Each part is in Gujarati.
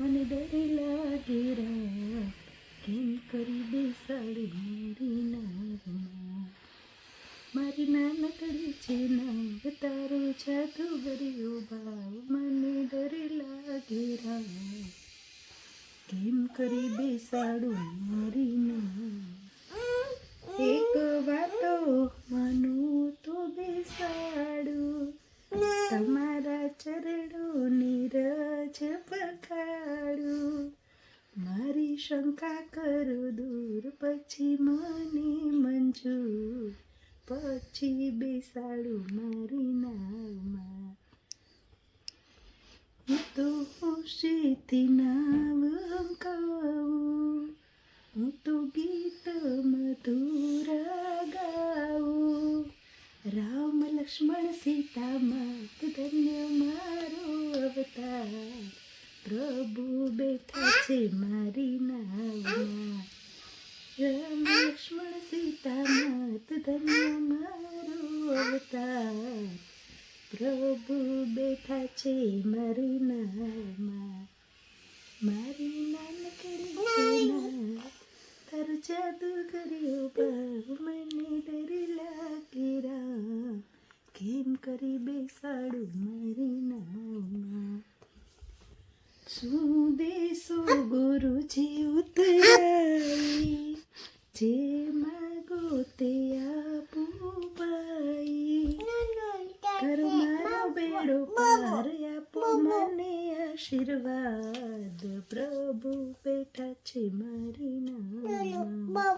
મને ડર લાગે રા, કેમ કરી બેસાડું મારી નાવમાં. મારી નાનકડી છે નાવ, તારો જાદુ ભર્યો ભાવ. મને ડર લાગે રા, કેમ કરી બેસાડું મારી નાવ. એક વાતો માનું તો બેસાડું, તમારા ચરણોની રજ પખાડું. મારી શંકા કરો દૂર, પછી મને મંજૂર, પછી બેસાડું મારી નાવમાં. હું તો ખુશીથી નાવ હંકાવું, હું તો ગીત મધુરા ગાવું. રામ લક્ષ્મણ સીતા માત, ધન્ય મારો અવતાર. પ્રભુ બેઠા છે મારી નાવમાં. રામ લક્ષ્મણ સીતા માત, ધન્ય મારો અવતાર. પ્રભુ બેઠા છે મારી નાવમાં. મારી નાનકડી છે નાવ, તારો જાદુ કર્યો ભાવ. મને ડર લાગે રા, કેમ કરી બેસાડું મારી નાવમાં. શું દેશો ગુરુજી ઉતરાઈ, જે માગો તે આપું ભાઈ. કરો મારો બેડો પાર, આપો મને આશીર્વાદ. પ્રભુ બેઠા છે મારી નાવમાં.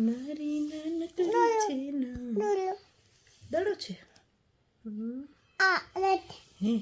મારી નાનકડી છે નાવ. દડો છે હે